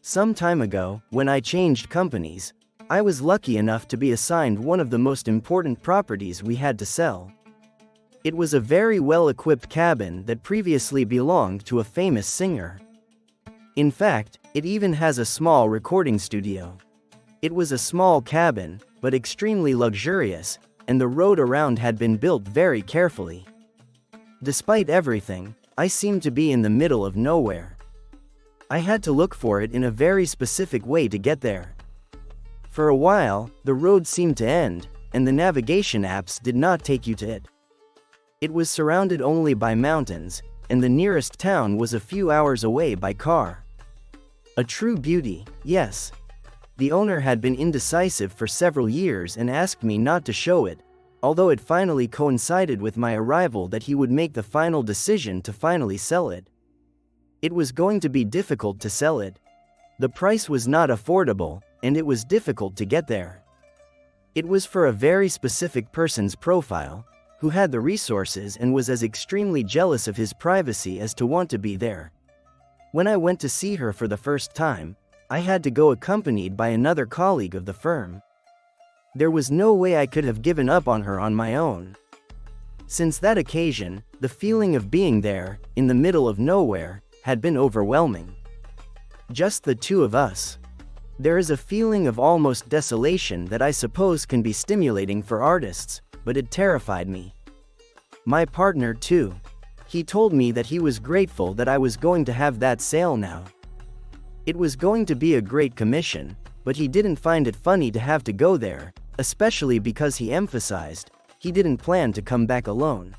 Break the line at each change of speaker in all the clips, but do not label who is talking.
Some time ago, when I changed companies, I was lucky enough to be assigned one of the most important properties we had to sell. It was a very well-equipped cabin that previously belonged to a famous singer. In fact, it even has a small recording studio. It was a small cabin, but extremely luxurious, and the road around had been built very carefully. Despite everything, I seemed to be in the middle of nowhere. I had to look for it in a very specific way to get there. For a while, the road seemed to end, and the navigation apps did not take you to it. It was surrounded only by mountains, and the nearest town was a few hours away by car. A true beauty, yes. The owner had been indecisive for several years and asked me not to show it, although it finally coincided with my arrival that he would make the final decision to finally sell it. It was going to be difficult to sell it. The price was not affordable, and it was difficult to get there. It was for a very specific person's profile, who had the resources and was as extremely jealous of his privacy as to want to be there. When I went to see her for the first time, I had to go accompanied by another colleague of the firm. There was no way I could have given up on her on my own. Since that occasion, the feeling of being there, in the middle of nowhere, had been overwhelming. Just the two of us. There is a feeling of almost desolation that I suppose can be stimulating for artists, but it terrified me. My partner too. He told me that he was grateful that I was going to have that sale now. It was going to be a great commission, but he didn't find it funny to have to go there, especially because he emphasized he didn't plan to come back alone.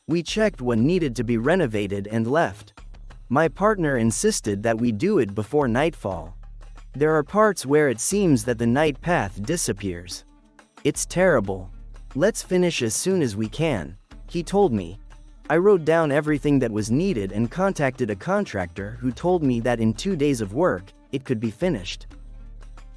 We checked what needed to be renovated and left. My partner insisted that we do it before nightfall. There are parts where it seems that the night path disappears. It's terrible. Let's finish as soon as we can, he told me. I wrote down everything that was needed and contacted a contractor who told me that in 2 days of work, it could be finished.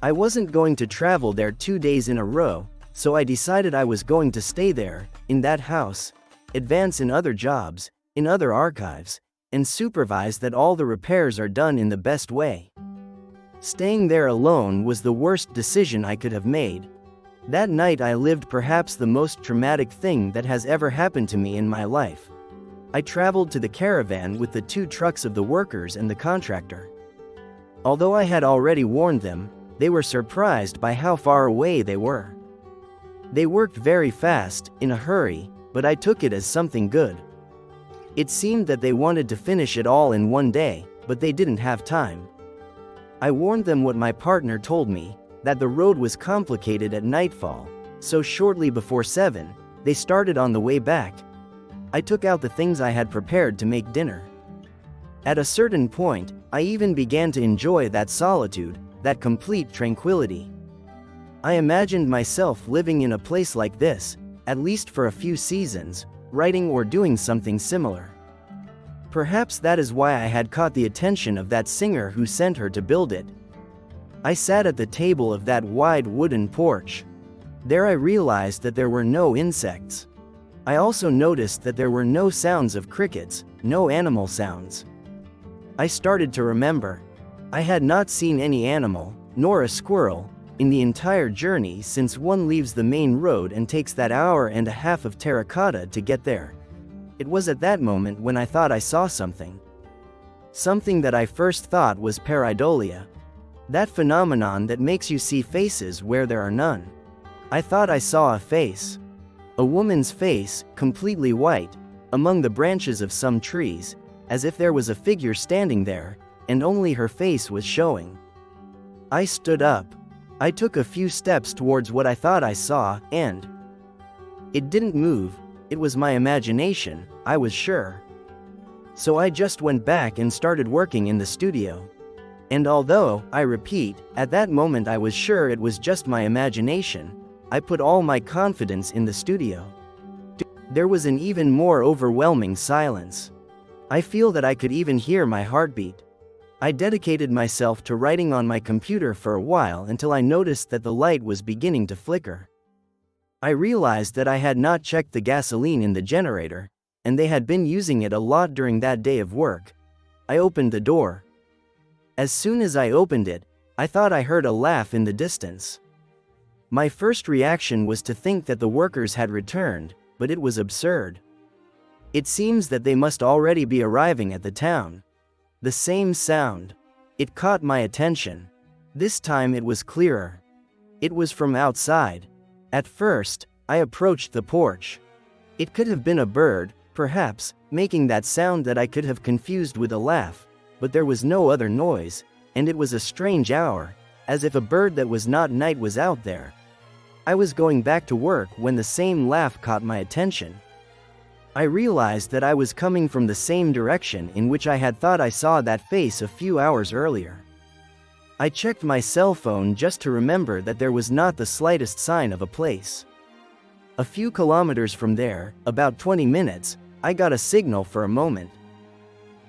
I wasn't going to travel there 2 days in a row, so I decided I was going to stay there, in that house, advance in other jobs, in other archives, and supervise that all the repairs are done in the best way. Staying there alone was the worst decision I could have made. That night I lived perhaps the most traumatic thing that has ever happened to me in my life. I traveled to the caravan with the 2 trucks of the workers and the contractor. Although I had already warned them, they were surprised by how far away they were. They worked very fast, in a hurry, but I took it as something good. It seemed that they wanted to finish it all in one day, but they didn't have time. I warned them what my partner told me, that the road was complicated at nightfall, so shortly before 7, they started on the way back. I took out the things I had prepared to make dinner. At a certain point, I even began to enjoy that solitude, that complete tranquility. I imagined myself living in a place like this, at least for a few seasons, writing or doing something similar. Perhaps that is why I had caught the attention of that singer who sent her to build it. I sat at the table of that wide wooden porch. There I realized that there were no insects. I also noticed that there were no sounds of crickets, no animal sounds. I started to remember. I had not seen any animal, nor a squirrel, in the entire journey since one leaves the main road and takes that hour and a half of terracotta to get there. It was at that moment when I thought I saw something. Something that I first thought was pareidolia. That phenomenon that makes you see faces where there are none. I thought I saw a face. A woman's face, completely white, among the branches of some trees, as if there was a figure standing there, and only her face was showing. I stood up. I took a few steps towards what I thought I saw, and it didn't move. It was my imagination, I was sure. So I just went back and started working in the studio. And although, I repeat, at that moment I was sure it was just my imagination, I put all my confidence in the studio. There was an even more overwhelming silence. I feel that I could even hear my heartbeat. I dedicated myself to writing on my computer for a while until I noticed that the light was beginning to flicker. I realized that I had not checked the gasoline in the generator, and they had been using it a lot during that day of work. I opened the door. As soon as I opened it, I thought I heard a laugh in the distance. My first reaction was to think that the workers had returned, but it was absurd. It seems that they must already be arriving at the town. The same sound. It caught my attention. This time it was clearer. It was from outside. At first, I approached the porch. It could have been a bird, perhaps, making that sound that I could have confused with a laugh, but there was no other noise, and it was a strange hour, as if a bird that was not night was out there. I was going back to work when the same laugh caught my attention. I realized that I was coming from the same direction in which I had thought I saw that face a few hours earlier. I checked my cell phone just to remember that there was not the slightest sign of a place. A few kilometers from there, about 20 minutes, I got a signal for a moment.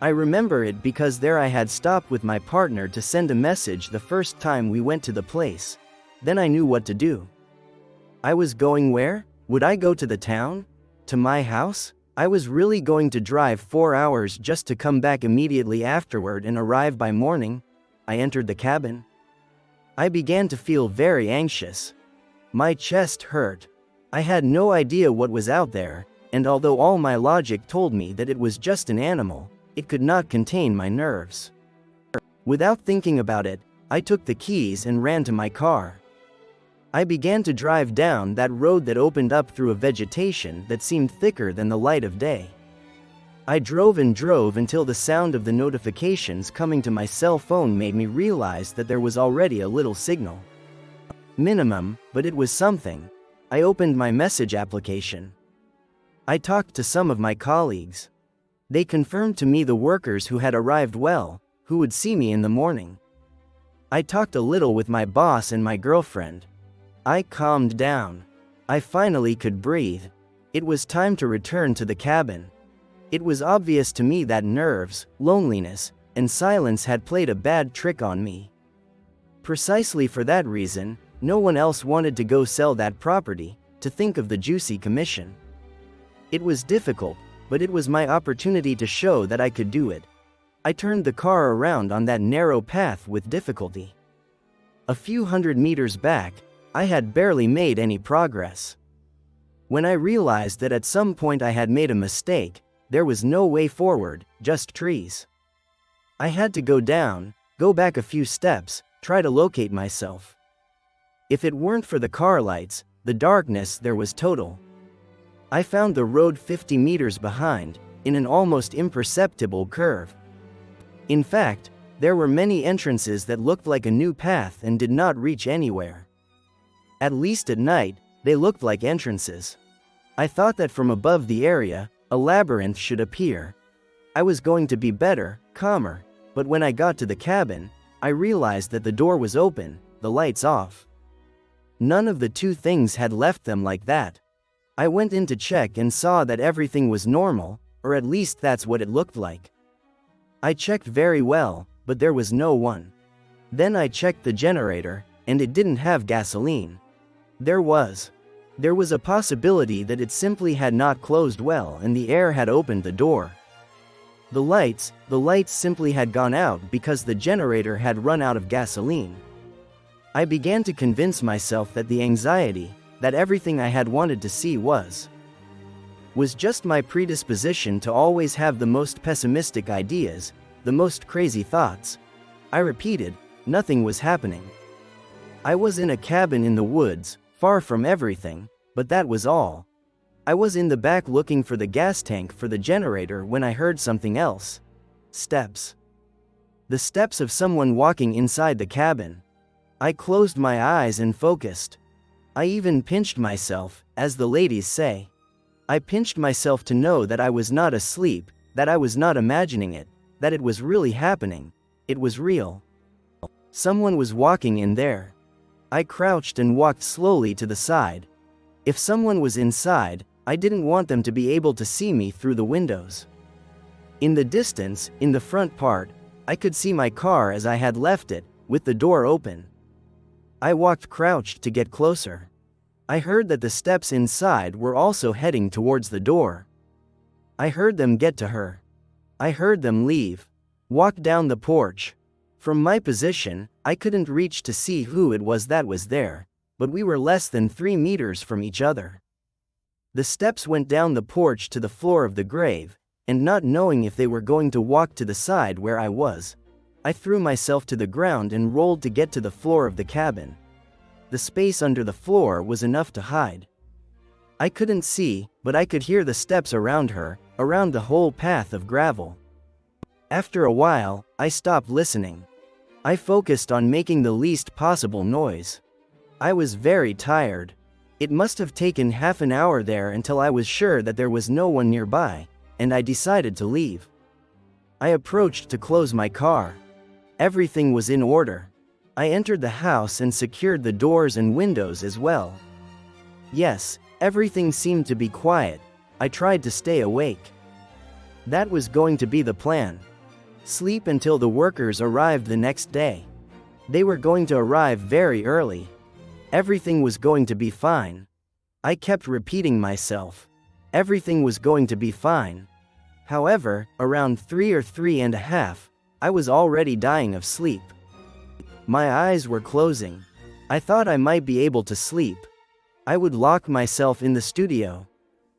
I remember it because there I had stopped with my partner to send a message the first time we went to the place. Then I knew what to do. I was going where? Would I go to the town? To my house? I was really going to drive 4 hours just to come back immediately afterward and arrive by morning. I entered the cabin. I began to feel very anxious. My chest hurt. I had no idea what was out there, and although all my logic told me that it was just an animal, it could not contain my nerves. Without thinking about it, I took the keys and ran to my car. I began to drive down that road that opened up through a vegetation that seemed thicker than the light of day. I drove and drove until the sound of the notifications coming to my cell phone made me realize that there was already a little signal. Minimum, but it was something. I opened my message application. I talked to some of my colleagues. They confirmed to me the workers who had arrived well, who would see me in the morning. I talked a little with my boss and my girlfriend. I calmed down. I finally could breathe. It was time to return to the cabin. It was obvious to me that nerves, loneliness, and silence had played a bad trick on me. Precisely for that reason, no one else wanted to go sell that property, to think of the juicy commission. It was difficult, but it was my opportunity to show that I could do it. I turned the car around on that narrow path with difficulty. A few hundred meters back, I had barely made any progress. When I realized that at some point I had made a mistake, there was no way forward, just trees. I had to go down, go back a few steps, try to locate myself. If it weren't for the car lights, the darkness there was total. I found the road 50 meters behind, in an almost imperceptible curve. In fact, there were many entrances that looked like a new path and did not reach anywhere. At least at night, they looked like entrances. I thought that from above the area, a labyrinth should appear. I was going to be better, calmer, but when I got to the cabin, I realized that the door was open, the lights off. None of the two things had left them like that. I went in to check and saw that everything was normal, or at least that's what it looked like. I checked very well, but there was no one. Then I checked the generator, and it didn't have gasoline. There was a possibility that it simply had not closed well and the air had opened the door. The lights simply had gone out because the generator had run out of gasoline. I began to convince myself that the anxiety, that everything I had wanted to see was just my predisposition to always have the most pessimistic ideas, the most crazy thoughts. I repeated, nothing was happening. I was in a cabin in the woods, far from everything, but that was all. I was in the back looking for the gas tank for the generator when I heard something else. Steps. The steps of someone walking inside the cabin. I closed my eyes and focused. I even pinched myself, as the ladies say. I pinched myself to know that I was not asleep, that I was not imagining it, that it was really happening. It was real. Someone was walking in there. I crouched and walked slowly to the side. If someone was inside, I didn't want them to be able to see me through the windows. In the distance, in the front part, I could see my car as I had left it, with the door open. I walked crouched to get closer. I heard that the steps inside were also heading towards the door. I heard them get to her. I heard them leave, walk down the porch. From my position, I couldn't reach to see who it was that was there, but we were less than 3 meters from each other. The steps went down the porch to the floor of the grave, and not knowing if they were going to walk to the side where I was, I threw myself to the ground and rolled to get to the floor of the cabin. The space under the floor was enough to hide. I couldn't see, but I could hear the steps around her, around the whole path of gravel. After a while, I stopped listening. I focused on making the least possible noise. I was very tired. It must have taken half an hour there until I was sure that there was no one nearby, and I decided to leave. I approached to close my car. Everything was in order. I entered the house and secured the doors and windows as well. Yes, everything seemed to be quiet. I tried to stay awake. That was going to be the plan. Sleep until the workers arrived the next day. They were going to arrive very early. Everything was going to be fine. I kept repeating myself. Everything was going to be fine. However, around 3 or 3:30, I was already dying of sleep. My eyes were closing. I thought I might be able to sleep. I would lock myself in the studio.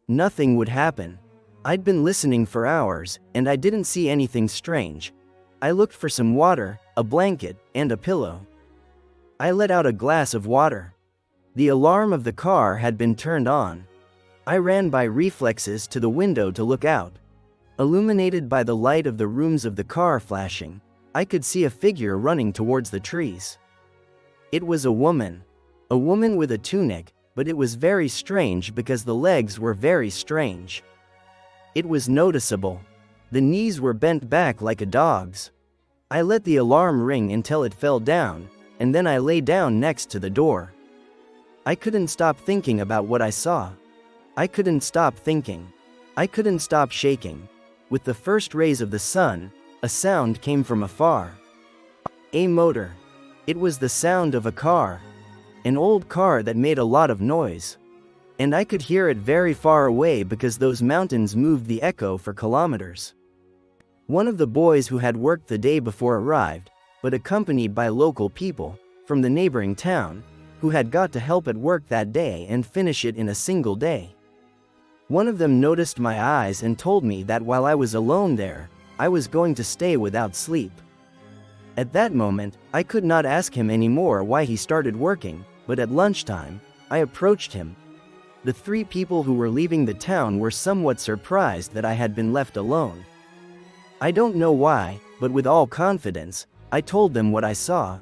Nothing would happen. I'd been listening for hours, and I didn't see anything strange. I looked for some water, a blanket, and a pillow. I let out a glass of water. The alarm of the car had been turned on. I ran by reflexes to the window to look out. Illuminated by the light of the rooms of the car flashing, I could see a figure running towards the trees. It was a woman with a tunic, but it was very strange because the legs were very strange. It was noticeable. The knees were bent back like a dog's. I let the alarm ring until it fell down, and then I lay down next to the door. I couldn't stop thinking about what I saw. I couldn't stop thinking. I couldn't stop shaking. With the first rays of the sun, a sound came from afar. A motor. It was the sound of a car. An old car that made a lot of noise. And I could hear it very far away because those mountains moved the echo for kilometers. One of the boys who had worked the day before arrived, but accompanied by local people from the neighboring town, who had got to help at work that day and finish it in a single day. One of them noticed my eyes and told me that while I was alone there, I was going to stay without sleep. At that moment, I could not ask him anymore why he started working, but at lunchtime, I approached him. The 3 people who were leaving the town were somewhat surprised that I had been left alone. I don't know why, but with all confidence, I told them what I saw.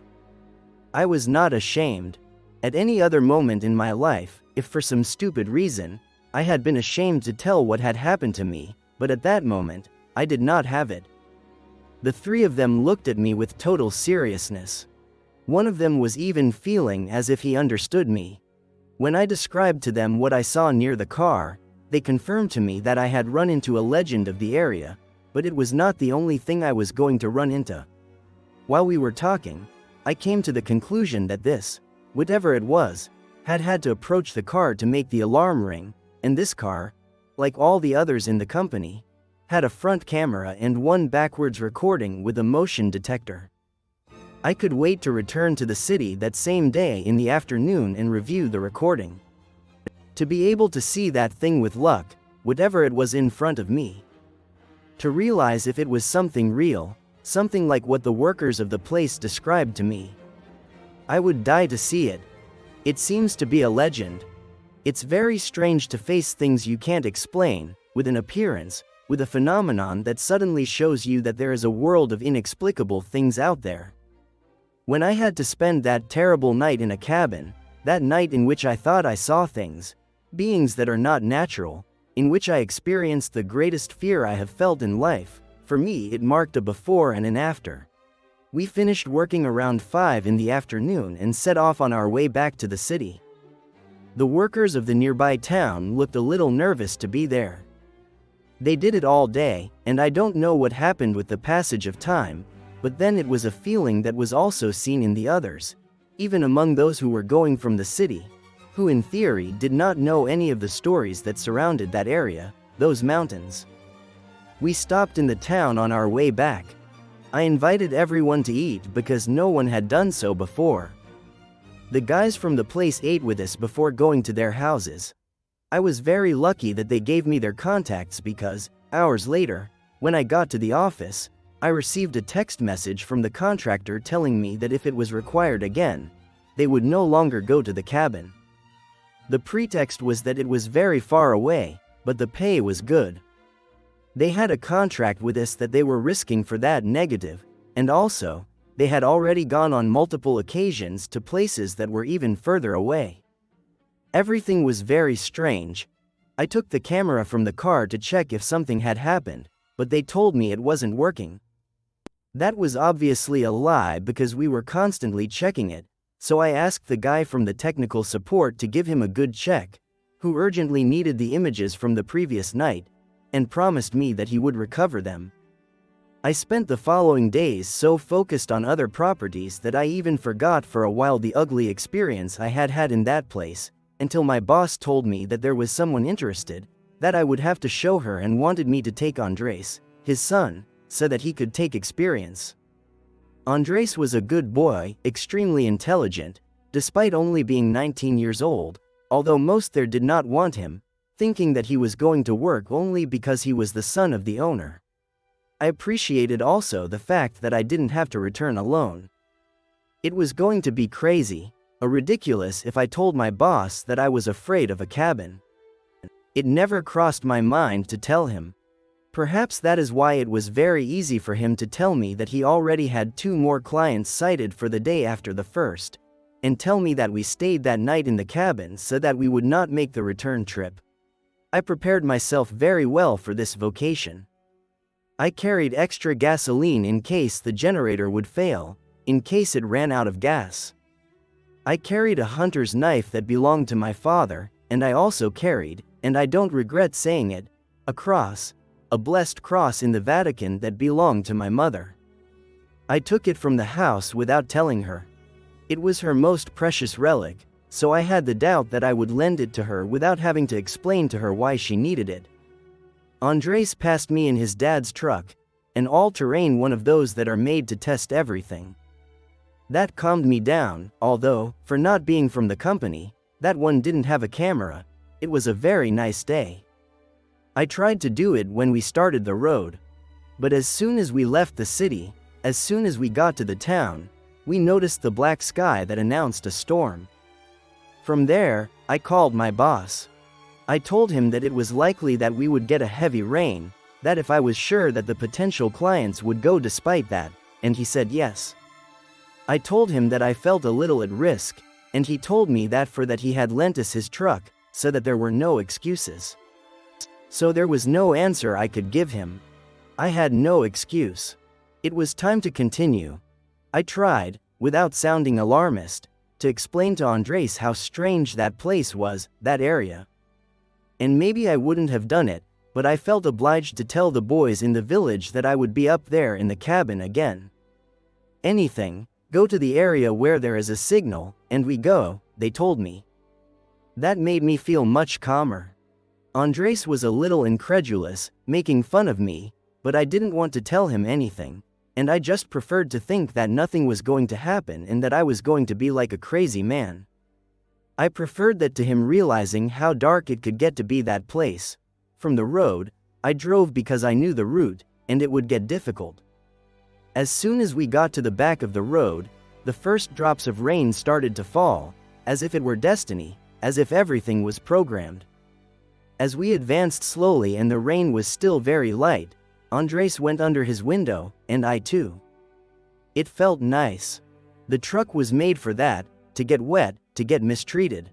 I was not ashamed. At any other moment in my life, if for some stupid reason, I had been ashamed to tell what had happened to me, but at that moment, I did not have it. The 3 of them looked at me with total seriousness. One of them was even feeling as if he understood me. When I described to them what I saw near the car, they confirmed to me that I had run into a legend of the area, but it was not the only thing I was going to run into. While we were talking, I came to the conclusion that this, whatever it was, had to approach the car to make the alarm ring, and this car, like all the others in the company, had a front camera and one backwards recording with a motion detector. I could wait to return to the city that same day in the afternoon and review the recording. To be able to see that thing with luck, whatever it was in front of me. To realize if it was something real, something like what the workers of the place described to me. I would die to see it. It seems to be a legend. It's very strange to face things you can't explain, with an appearance, with a phenomenon that suddenly shows you that there is a world of inexplicable things out there. When I had to spend that terrible night in a cabin, that night in which I thought I saw things, beings that are not natural, in which I experienced the greatest fear I have felt in life, for me it marked a before and an after. We finished working around 5 in the afternoon and set off on our way back to the city. The workers of the nearby town looked a little nervous to be there. They did it all day, and I don't know what happened with the passage of time, but then it was a feeling that was also seen in the others, even among those who were going from the city, who in theory did not know any of the stories that surrounded that area, those mountains. We stopped in the town on our way back. I invited everyone to eat because no one had done so before. The guys from the place ate with us before going to their houses. I was very lucky that they gave me their contacts because, hours later, when I got to the office, I received a text message from the contractor telling me that if it was required again, they would no longer go to the cabin. The pretext was that it was very far away, but the pay was good. They had a contract with us that they were risking for that negative, and also, they had already gone on multiple occasions to places that were even further away. Everything was very strange. I took the camera from the car to check if something had happened, but they told me it wasn't working. That was obviously a lie because we were constantly checking it, so I asked the guy from the technical support to give him a good check, who urgently needed the images from the previous night, and promised me that he would recover them. I spent the following days so focused on other properties that I even forgot for a while the ugly experience I had had in that place, until my boss told me that there was someone interested, that I would have to show her and wanted me to take Andres, his son, so that he could take experience. Andres was a good boy, extremely intelligent, despite only being 19 years old, although most there did not want him, thinking that he was going to work only because he was the son of the owner. I appreciated also the fact that I didn't have to return alone. It was going to be crazy, ridiculous if I told my boss that I was afraid of a cabin. It never crossed my mind to tell him. Perhaps that is why it was very easy for him to tell me that he already had 2 more clients sighted for the day after the first, and tell me that we stayed that night in the cabin so that we would not make the return trip. I prepared myself very well for this vocation. I carried extra gasoline in case the generator would fail, in case it ran out of gas. I carried a hunter's knife that belonged to my father, and I also carried, and I don't regret saying it, a cross, a blessed cross in the Vatican that belonged to my mother. I took it from the house without telling her. It was her most precious relic, so I had the doubt that I would lend it to her without having to explain to her why she needed it. Andres passed me in his dad's truck, an all-terrain one of those that are made to test everything. That calmed me down, although, for not being from the company, that one didn't have a camera. It was a very nice day. I tried to do it when we started the road. But as soon as we left the city, as soon as we got to the town, we noticed the black sky that announced a storm. From there, I called my boss. I told him that it was likely that we would get a heavy rain, that if I was sure that the potential clients would go despite that, and he said yes. I told him that I felt a little at risk, and he told me that for that he had lent us his truck, so that there were no excuses. So there was no answer I could give him. I had no excuse. It was time to continue. I tried, without sounding alarmist, to explain to Andres how strange that place was, that area. And maybe I wouldn't have done it, but I felt obliged to tell the boys in the village that I would be up there in the cabin again. Anything, go to the area where there is a signal, and we go, they told me. That made me feel much calmer. Andres was a little incredulous, making fun of me, but I didn't want to tell him anything, and I just preferred to think that nothing was going to happen and that I was going to be like a crazy man. I preferred that to him realizing how dark it could get to be that place. From the road, I drove because I knew the route, and it would get difficult. As soon as we got to the back of the road, the first drops of rain started to fall, as if it were destiny, as if everything was programmed. As we advanced slowly and the rain was still very light, Andres went under his window, and I too. It felt nice. The truck was made for that, to get wet, to get mistreated.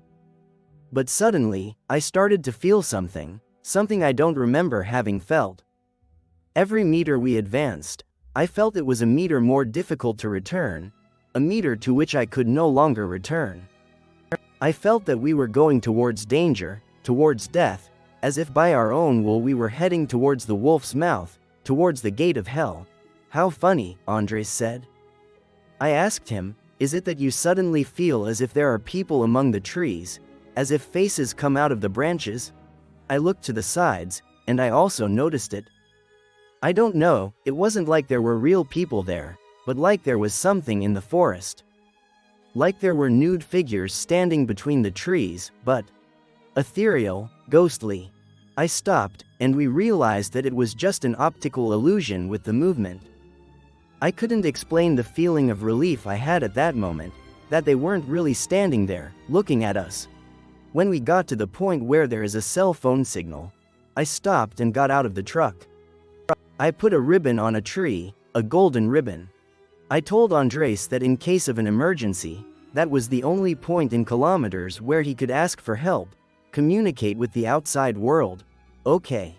But suddenly, I started to feel something I don't remember having felt. Every meter we advanced, I felt it was a meter more difficult to return, a meter to which I could no longer return. I felt that we were going towards danger, towards death, as if by our own will we were heading towards the wolf's mouth, towards the gate of hell. How funny, Andres said. I asked him, is it that you suddenly feel as if there are people among the trees, as if faces come out of the branches? I looked to the sides, and I also noticed it. I don't know, it wasn't like there were real people there, but like there was something in the forest. Like there were nude figures standing between the trees, but ethereal, ghostly. I stopped, and we realized that it was just an optical illusion with the movement. I couldn't explain the feeling of relief I had at that moment, that they weren't really standing there, looking at us. When we got to the point where there is a cell phone signal, I stopped and got out of the truck. I put a ribbon on a tree, a golden ribbon. I told Andres that in case of an emergency, that was the only point in kilometers where he could ask for help, communicate with the outside world. Okay.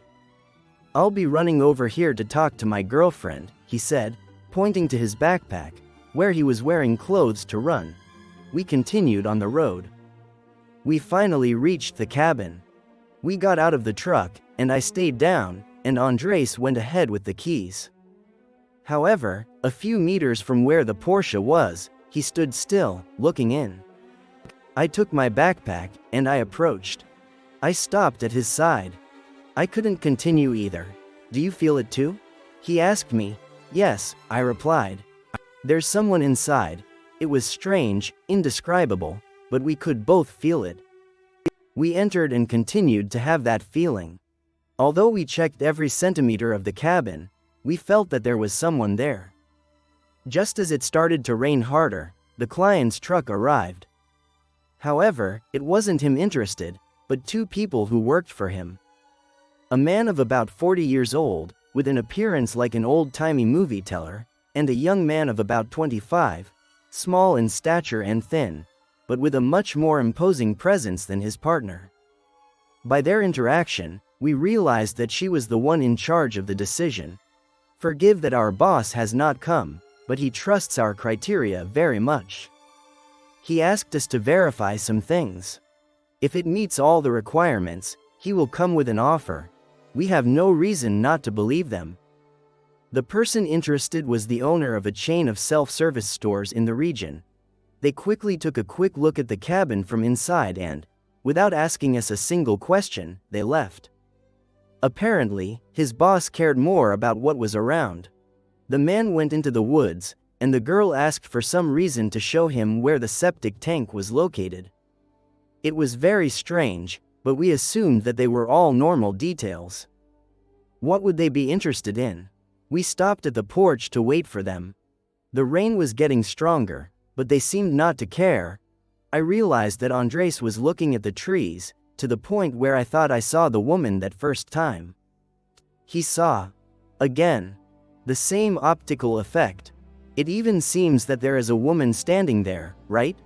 I'll be running over here to talk to my girlfriend, he said, pointing to his backpack, where he was wearing clothes to run. We continued on the road. We finally reached the cabin. We got out of the truck, and I stayed down, and Andres went ahead with the keys. However, a few meters from where the Porsche was, he stood still, looking in. I took my backpack, and I approached. I stopped at his side. I couldn't continue either. Do you feel it too? He asked me. Yes, I replied. There's someone inside. It was strange, indescribable, but we could both feel it. We entered and continued to have that feeling. Although we checked every centimeter of the cabin, we felt that there was someone there. Just as it started to rain harder, the client's truck arrived. However, it wasn't him interested, but two people who worked for him. A man of about 40 years old, with an appearance like an old-timey movie teller, and a young man of about 25, small in stature and thin, but with a much more imposing presence than his partner. By their interaction, we realized that she was the one in charge of the decision. Forgive that our boss has not come, but he trusts our criteria very much. He asked us to verify some things. If it meets all the requirements, he will come with an offer. We have no reason not to believe them. The person interested was the owner of a chain of self-service stores in the region. They quickly took a quick look at the cabin from inside and, without asking us a single question, they left. Apparently, his boss cared more about what was around. The man went into the woods, and the girl asked for some reason to show him where the septic tank was located. It was very strange, but we assumed that they were all normal details. What would they be interested in? We stopped at the porch to wait for them. The rain was getting stronger, but they seemed not to care. I realized that Andres was looking at the trees, to the point where I thought I saw the woman that first time. He saw, again, the same optical effect. It even seems that there is a woman standing there, right?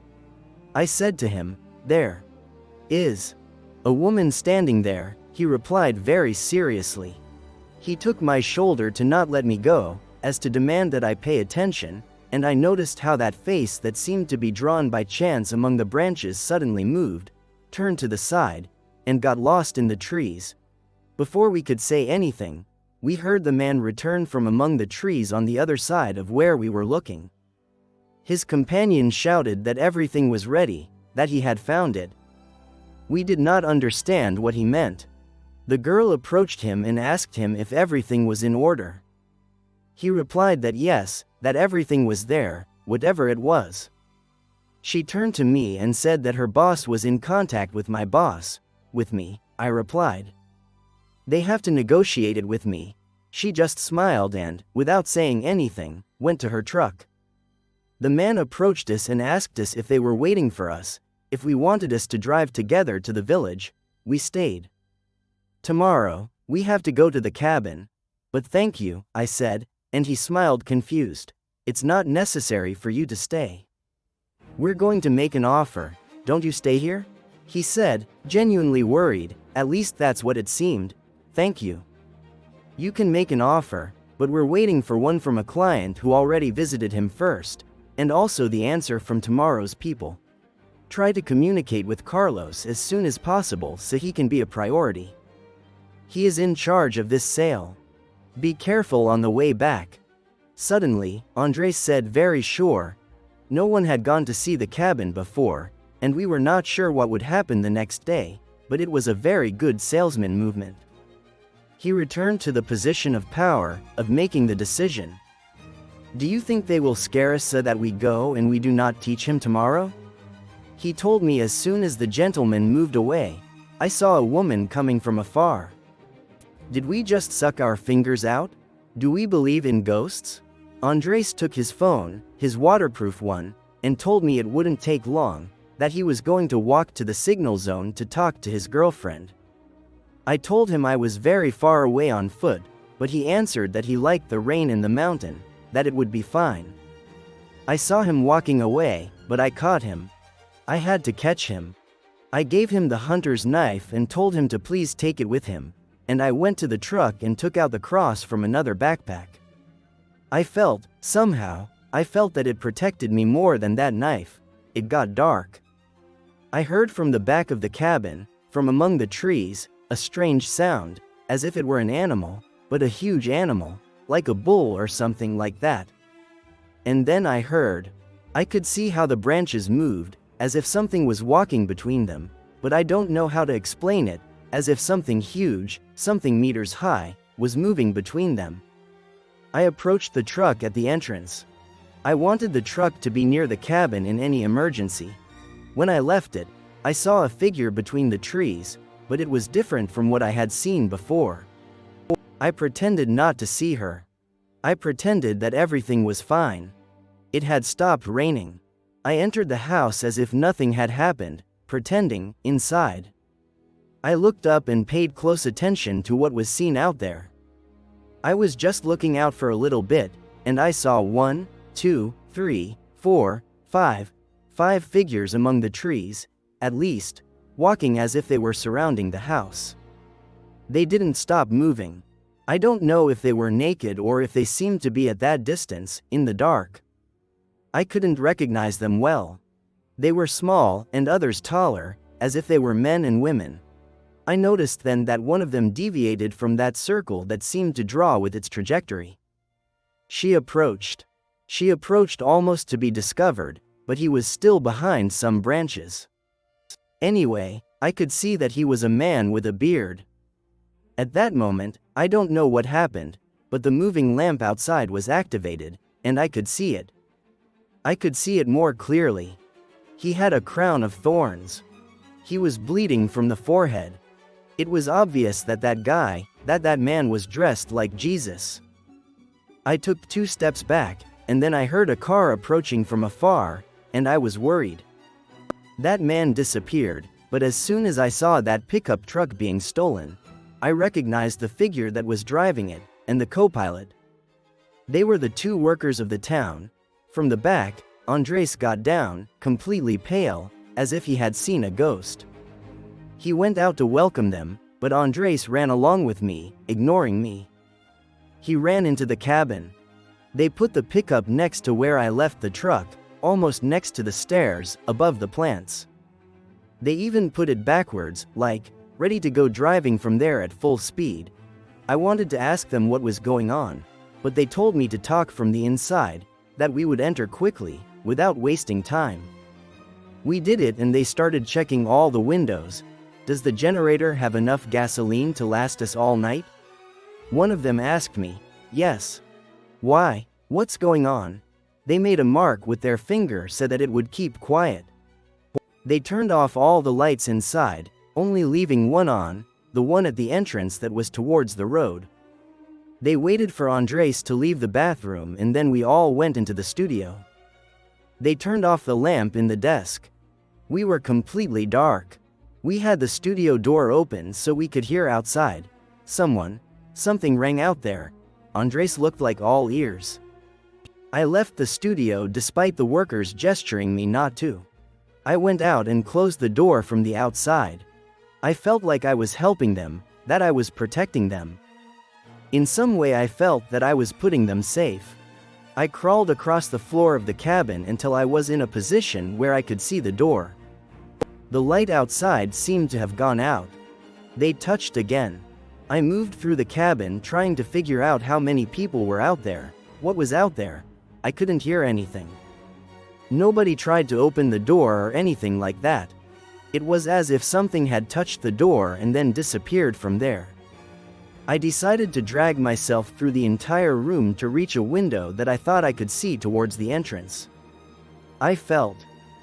I said to him, there is a woman standing there, he replied very seriously. He took my shoulder to not let me go, as to demand that I pay attention, and I noticed how that face that seemed to be drawn by chance among the branches suddenly moved, turned to the side, and got lost in the trees. Before we could say anything, we heard the man return from among the trees on the other side of where we were looking. His companion shouted that everything was ready, that he had found it. We did not understand what he meant. The girl approached him and asked him if everything was in order. He replied that yes, that everything was there, whatever it was. She turned to me and said that her boss was in contact with my boss. With me, I replied. They have to negotiate it with me. She just smiled and, without saying anything, went to her truck. The man approached us and asked us if they were waiting for us, if we wanted us to drive together to the village. We stayed. Tomorrow, we have to go to the cabin. But thank you, I said, and he smiled confused. It's not necessary for you to stay. We're going to make an offer, don't you stay here? He said, genuinely worried, at least that's what it seemed. Thank you. You can make an offer, but we're waiting for one from a client who already visited him first, and also the answer from tomorrow's people. Try to communicate with Carlos as soon as possible so he can be a priority. He is in charge of this sale. Be careful on the way back. Suddenly, Andres said very sure. No one had gone to see the cabin before, and we were not sure what would happen the next day, but it was a very good salesman movement. He returned to the position of power, of making the decision. Do you think they will scare us so that we go and we do not teach him tomorrow? He told me as soon as the gentleman moved away. I saw a woman coming from afar. Did we just suck our fingers out? Do we believe in ghosts? Andres took his phone, his waterproof one, and told me it wouldn't take long, that he was going to walk to the signal zone to talk to his girlfriend. I told him I was very far away on foot, but he answered that he liked the rain in the mountain, that it would be fine. I saw him walking away, but I caught him. I had to catch him. I gave him the hunter's knife and told him to please take it with him, and I went to the truck and took out the cross from another backpack. Somehow, I felt that it protected me more than that knife. It got dark. I heard from the back of the cabin, from among the trees, a strange sound, as if it were an animal, but a huge animal, like a bull or something like that. And then I could see how the branches moved, as if something was walking between them, but I don't know how to explain it, as if something huge, something meters high, was moving between them. I approached the truck at the entrance. I wanted the truck to be near the cabin in any emergency. When I left it, I saw a figure between the trees, but it was different from what I had seen before. I pretended not to see her. I pretended that everything was fine. It had stopped raining. I entered the house as if nothing had happened, pretending, inside. I looked up and paid close attention to what was seen out there. I was just looking out for a little bit, and I saw 1, 2, 3, 4, 5 figures among the trees, at least, walking as if they were surrounding the house. They didn't stop moving. I don't know if they were naked or if they seemed to be at that distance, in the dark. I couldn't recognize them well. They were small, and others taller, as if they were men and women. I noticed then that one of them deviated from that circle that seemed to draw with its trajectory. She approached. She approached almost to be discovered, but he was still behind some branches. Anyway, I could see that he was a man with a beard. At that moment, I don't know what happened, but the moving lamp outside was activated, and I could see it. I could see it more clearly. He had a crown of thorns. He was bleeding from the forehead. It was obvious that that man was dressed like Jesus. I took 2 steps back, and then I heard a car approaching from afar, and I was worried. That man disappeared, but as soon as I saw that pickup truck being stolen, I recognized the figure that was driving it, and the co-pilot. They were the 2 workers of the town. From the back, Andres got down, completely pale, as if he had seen a ghost. He went out to welcome them, but Andres ran along with me, ignoring me. He ran into the cabin. They put the pickup next to where I left the truck, almost next to the stairs, above the plants. They even put it backwards, like, ready to go driving from there at full speed. I wanted to ask them what was going on, but they told me to talk from the inside, that we would enter quickly, without wasting time. We did it and they started checking all the windows. Does the generator have enough gasoline to last us all night? One of them asked me. Yes. Why? What's going on? They made a mark with their finger so that it would keep quiet. They turned off all the lights inside, only leaving one on, the one at the entrance that was towards the road. They waited for Andres to leave the bathroom and then we all went into the studio. They turned off the lamp in the desk. We were completely dark. We had the studio door open so we could hear outside. Something rang out there. Andres looked like all ears. I left the studio despite the workers gesturing me not to. I went out and closed the door from the outside. I felt like I was helping them, that I was protecting them. In some way I felt that I was putting them safe. I crawled across the floor of the cabin until I was in a position where I could see the door. The light outside seemed to have gone out. They touched again. I moved through the cabin trying to figure out how many people were out there, what was out there. I couldn't hear anything. Nobody tried to open the door or anything like that. It was as if something had touched the door and then disappeared from there. I decided to drag myself through the entire room to reach a window that I thought I could see towards the entrance. I felt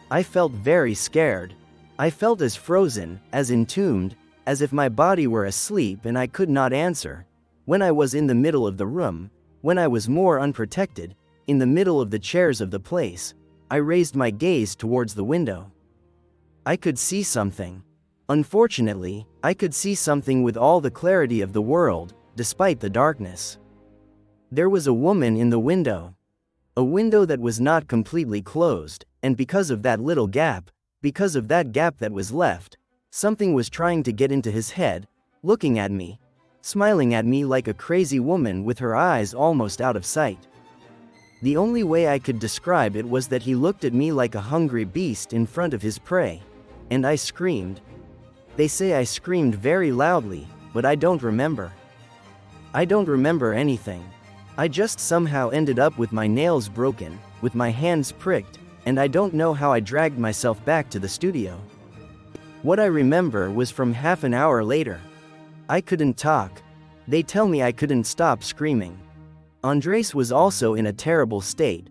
very scared. I felt as frozen, as entombed, as if my body were asleep and I could not answer. When I was in the middle of the room, when I was more unprotected, in the middle of the chairs of the place, I raised my gaze towards the window. I could see something. Unfortunately, I could see something with all the clarity of the world, despite the darkness. There was a woman in the window. A window that was not completely closed, and because of that little gap, because of that gap that was left, something was trying to get into his head, looking at me, smiling at me like a crazy woman with her eyes almost out of sight. The only way I could describe it was that he looked at me like a hungry beast in front of his prey, and I screamed. They say I screamed very loudly, but I don't remember. I don't remember anything. I just somehow ended up with my nails broken, with my hands pricked, and I don't know how I dragged myself back to the studio. What I remember was from half an hour later. I couldn't talk. They tell me I couldn't stop screaming. Andres was also in a terrible state.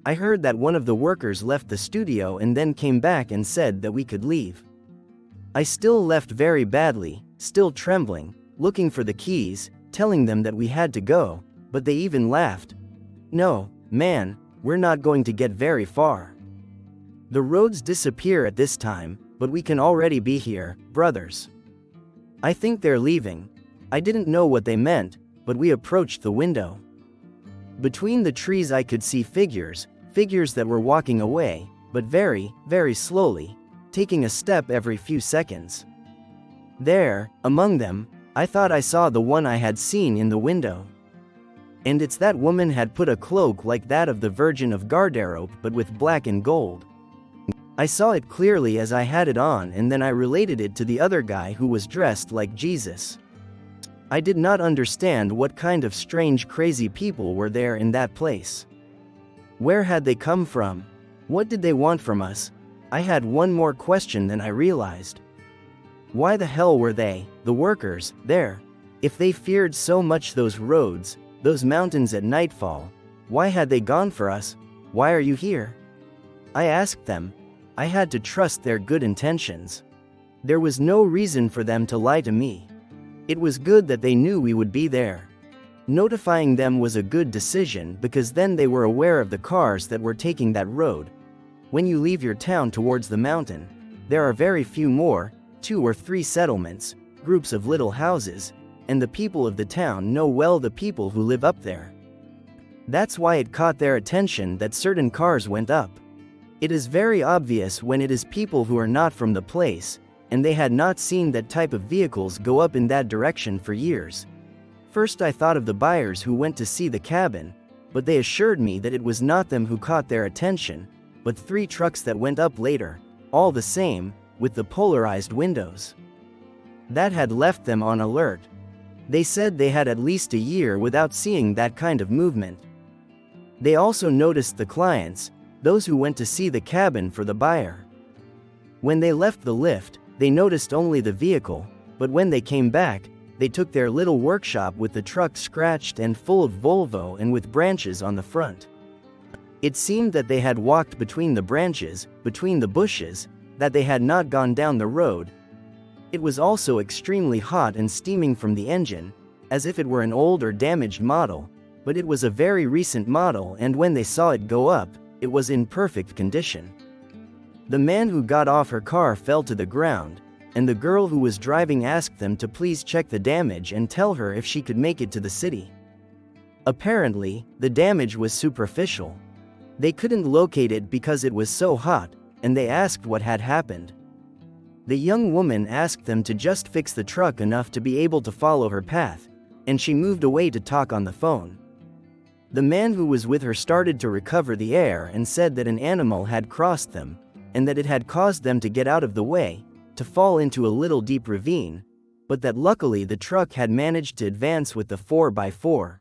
I heard that one of the workers left the studio and then came back and said that we could leave. I still left very badly, still trembling, looking for the keys, telling them that we had to go, but they even laughed. No, man, we're not going to get very far. The roads disappear at this time, but we can already be here, brothers. I think they're leaving. I didn't know what they meant, but we approached the window. Between the trees I could see figures that were walking away, but very, very slowly, taking a step every few seconds. There, among them, I thought I saw the one I had seen in the window. And it's that woman had put a cloak like that of the Virgin of Guardarope but with black and gold. I saw it clearly as I had it on, and then I related it to the other guy who was dressed like Jesus. I did not understand what kind of strange crazy people were there in that place. Where had they come from? What did they want from us? I had one more question than I realized. Why the hell were they, the workers, there? If they feared so much those roads, those mountains at nightfall, why had they gone for us? Why are you here? I asked them. I had to trust their good intentions. There was no reason for them to lie to me. It was good that they knew we would be there. Notifying them was a good decision because then they were aware of the cars that were taking that road. When you leave your town towards the mountain, there are very few more, 2 or 3 settlements, groups of little houses, and the people of the town know well the people who live up there. That's why it caught their attention that certain cars went up. It is very obvious when it is people who are not from the place, and they had not seen that type of vehicles go up in that direction for years. First I thought of the buyers who went to see the cabin, but they assured me that it was not them who caught their attention, but 3 trucks that went up later, all the same, with the polarized windows. That had left them on alert. They said they had at least a year without seeing that kind of movement. They also noticed the clients, those who went to see the cabin for the buyer. When they left the lift, they noticed only the vehicle, but when they came back, they took their little workshop with the truck scratched and full of Volvo and with branches on the front. It seemed that they had walked between the branches, between the bushes, that they had not gone down the road. It was also extremely hot and steaming from the engine, as if it were an old or damaged model, but it was a very recent model, and when they saw it go up, it was in perfect condition. The man who got off her car fell to the ground, and the girl who was driving asked them to please check the damage and tell her if she could make it to the city. Apparently, the damage was superficial. They couldn't locate it because it was so hot, and they asked what had happened. The young woman asked them to just fix the truck enough to be able to follow her path, and she moved away to talk on the phone. The man who was with her started to recover the air and said that an animal had crossed them, and that it had caused them to get out of the way, to fall into a little deep ravine, but that luckily the truck had managed to advance with the 4x4.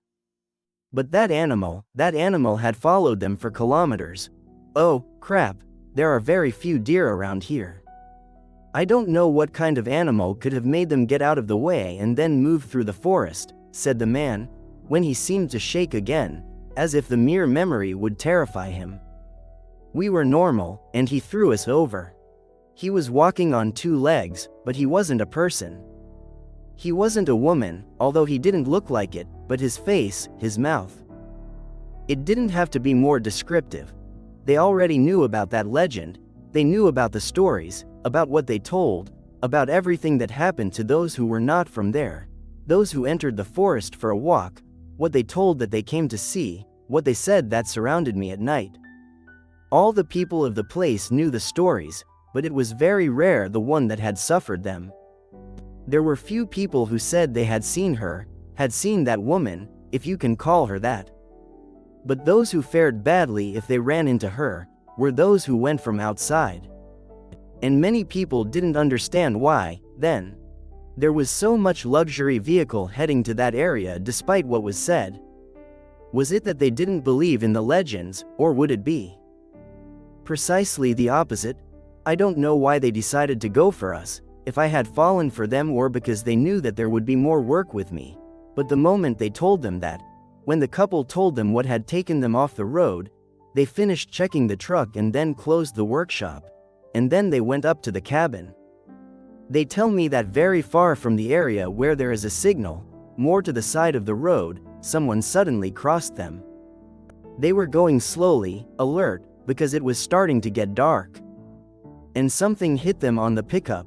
But that animal had followed them for kilometers. Oh, crap, there are very few deer around here. I don't know what kind of animal could have made them get out of the way and then move through the forest, said the man, when he seemed to shake again, as if the mere memory would terrify him. We were normal, and he threw us over. He was walking on 2 legs, but he wasn't a person. He wasn't a woman, although he didn't look like it, but his face, his mouth. It didn't have to be more descriptive. They already knew about that legend. They knew about the stories, about what they told, about everything that happened to those who were not from there, those who entered the forest for a walk, what they told that they came to see, what they said that surrounded me at night. All the people of the place knew the stories, but it was very rare the one that had suffered them. There were few people who said they had seen her, had seen that woman, if you can call her that. But those who fared badly if they ran into her, were those who went from outside. And many people didn't understand why, then. There was so much luxury vehicle heading to that area despite what was said. Was it that they didn't believe in the legends, or would it be precisely the opposite? I don't know why they decided to go for us, if I had fallen for them or because they knew that there would be more work with me. But the moment they told them that, when the couple told them what had taken them off the road, they finished checking the truck and then closed the workshop. And then they went up to the cabin. They tell me that very far from the area where there is a signal, more to the side of the road, someone suddenly crossed them. They were going slowly, alert, because it was starting to get dark. And something hit them on the pickup.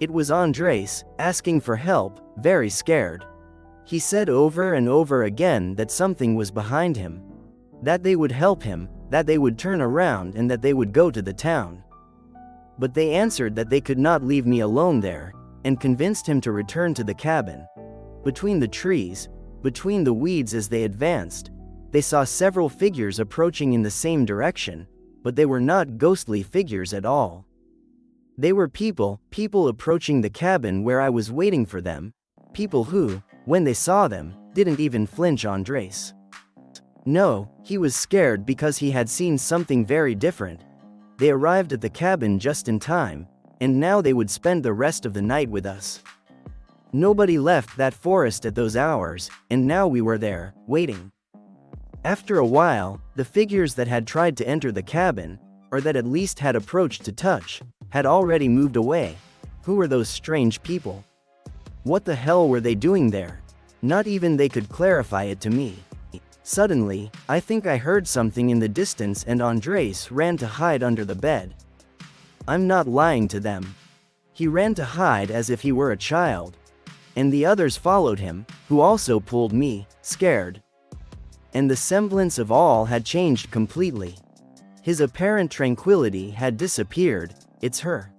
It was Andres, asking for help, very scared. He said over and over again that something was behind him. That they would help him, that they would turn around and that they would go to the town. But they answered that they could not leave me alone there, and convinced him to return to the cabin. Between the trees, between the weeds as they advanced, they saw several figures approaching in the same direction, but they were not ghostly figures at all. They were people approaching the cabin where I was waiting for them, people who, when they saw them, didn't even flinch. Andres. No, he was scared because he had seen something very different. They arrived at the cabin just in time, and now they would spend the rest of the night with us. Nobody left that forest at those hours, and now we were there, waiting. After a while, the figures that had tried to enter the cabin, or that at least had approached to touch, had already moved away. Who were those strange people? What the hell were they doing there? Not even they could clarify it to me. Suddenly, I think I heard something in the distance and Andres ran to hide under the bed. I'm not lying to them. He ran to hide as if he were a child. And the others followed him, who also pulled me, scared. And the semblance of all had changed completely. His apparent tranquility had disappeared. It's her.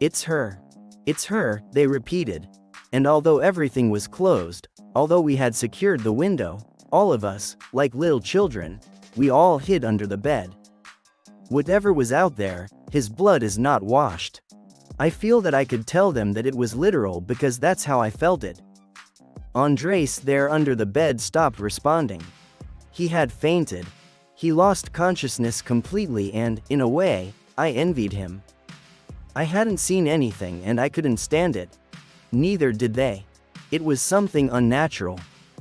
It's her. It's her, they repeated. And although everything was closed, although we had secured the window, all of us, like little children, we all hid under the bed. Whatever was out there, his blood is not washed. I feel that I could tell them that it was literal because that's how I felt it. Andres there under the bed stopped responding. He had fainted. He lost consciousness completely and, in a way, I envied him. I hadn't seen anything and I couldn't stand it. Neither did they. It was something unnatural.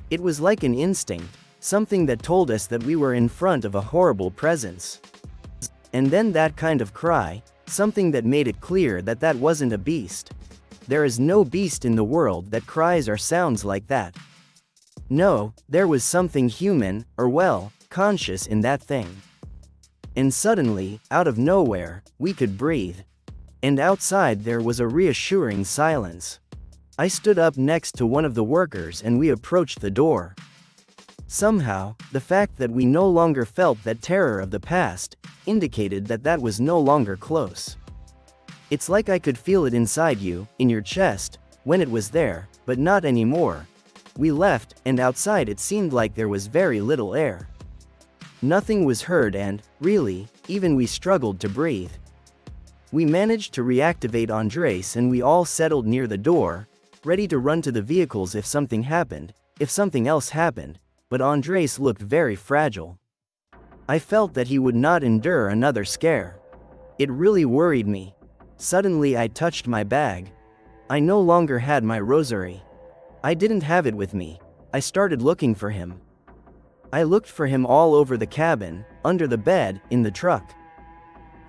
It was like an instinct, something that told us that we were in front of a horrible presence. And then that kind of cry, something that made it clear that that wasn't a beast. There is no beast in the world that cries or sounds like that. No, there was something human, or well, conscious in that thing. And suddenly, out of nowhere, we could breathe. And outside there was a reassuring silence. I stood up next to one of the workers and we approached the door. Somehow, the fact that we no longer felt that terror of the past, indicated that that was no longer close. It's like I could feel it inside you, in your chest, when it was there, but not anymore. We left, and outside it seemed like there was very little air. Nothing was heard and, really, even we struggled to breathe. We managed to reactivate Andres and we all settled near the door, ready to run to the vehicles if something happened, if something else happened, but Andres looked very fragile. I felt that he would not endure another scare. It really worried me. Suddenly I touched my bag. I no longer had my rosary. I didn't have it with me. I started looking for him. I looked for him all over the cabin, under the bed, in the truck.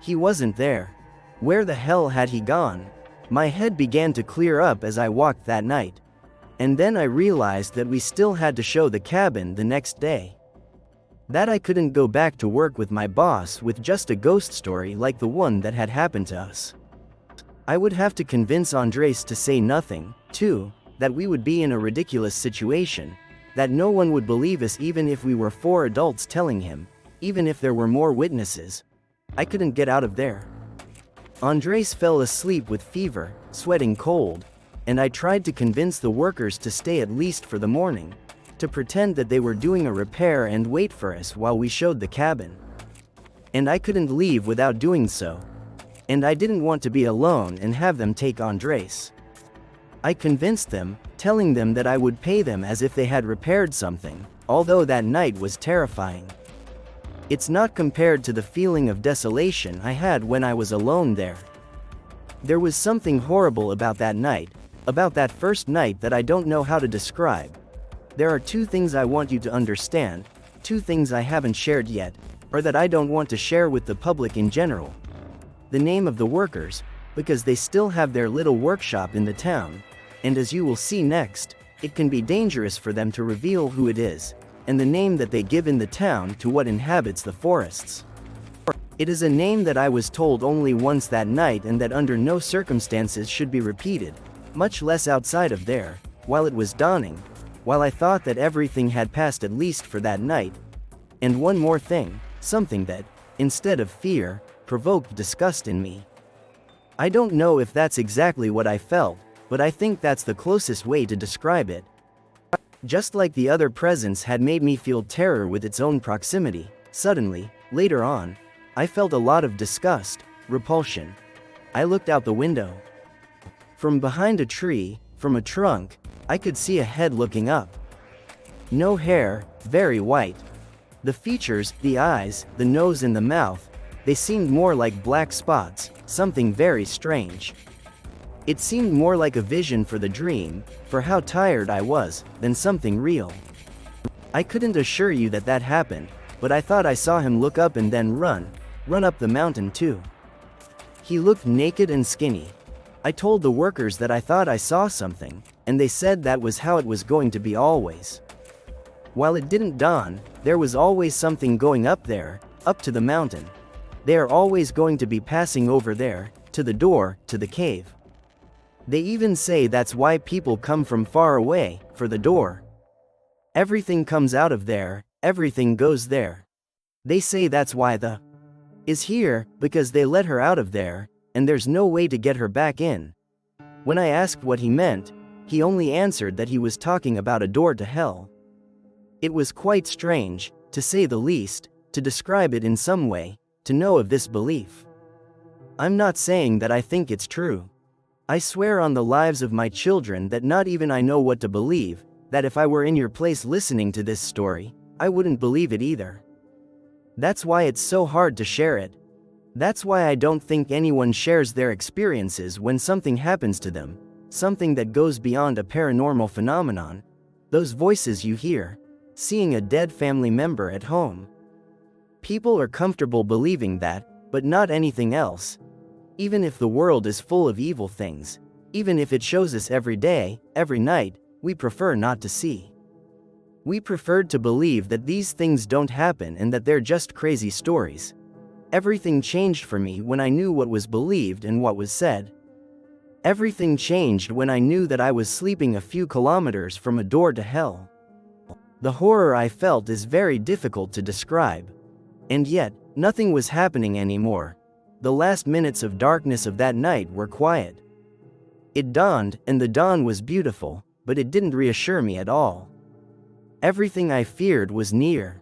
He wasn't there. Where the hell had he gone? My head began to clear up as I walked that night. And then I realized that we still had to show the cabin the next day. That I couldn't go back to work with my boss with just a ghost story like the one that had happened to us. I would have to convince Andres to say nothing, too, that we would be in a ridiculous situation, that no one would believe us even if we were 4 adults telling him, even if there were more witnesses. I couldn't get out of there. Andres fell asleep with fever, sweating cold, and I tried to convince the workers to stay at least for the morning, to pretend that they were doing a repair and wait for us while we showed the cabin. And I couldn't leave without doing so. And I didn't want to be alone and have them take Andres. I convinced them, telling them that I would pay them as if they had repaired something, although that night was terrifying. It's not compared to the feeling of desolation I had when I was alone there. There was something horrible about that night, about that first night that I don't know how to describe. There are 2 things I want you to understand, 2 things I haven't shared yet, or that I don't want to share with the public in general. The name of the workers, because they still have their little workshop in the town, and as you will see next, it can be dangerous for them to reveal who it is, and the name that they give in the town to what inhabits the forests. It is a name that I was told only once that night and that under no circumstances should be repeated, much less outside of there, while it was dawning, while I thought that everything had passed at least for that night. And one more thing, something that, instead of fear, provoked disgust in me. I don't know if that's exactly what I felt, but I think that's the closest way to describe it. Just like the other presence had made me feel terror with its own proximity, suddenly, later on, I felt a lot of disgust, repulsion. I looked out the window. From behind a tree, from a trunk, I could see a head looking up. No hair, very white. The features, the eyes, the nose and the mouth, they seemed more like black spots, something very strange. It seemed more like a vision for the dream, for how tired I was, than something real. I couldn't assure you that that happened, but I thought I saw him look up and then run up the mountain too. He looked naked and skinny. I told the workers that I thought I saw something, and they said that was how it was going to be always. While it didn't dawn, there was always something going up there, up to the mountain. They are always going to be passing over there, to the door, to the cave. They even say that's why people come from far away, for the door. Everything comes out of there, everything goes there. They say that's why the is here, because they let her out of there, and there's no way to get her back in. When I asked what he meant, he only answered that he was talking about a door to hell. It was quite strange, to say the least, to describe it in some way, to know of this belief. I'm not saying that I think it's true. I swear on the lives of my children that not even I know what to believe, that if I were in your place listening to this story, I wouldn't believe it either. That's why it's so hard to share it. That's why I don't think anyone shares their experiences when something happens to them, something that goes beyond a paranormal phenomenon. Those voices you hear, seeing a dead family member at home. People are comfortable believing that, but not anything else. Even if the world is full of evil things, even if it shows us every day, every night, we prefer not to see. We preferred to believe that these things don't happen and that they're just crazy stories. Everything changed for me when I knew what was believed and what was said. Everything changed when I knew that I was sleeping a few kilometers from a door to hell. The horror I felt is very difficult to describe. And yet, nothing was happening anymore. The last minutes of darkness of that night were quiet. It dawned, and the dawn was beautiful, but it didn't reassure me at all. Everything I feared was near.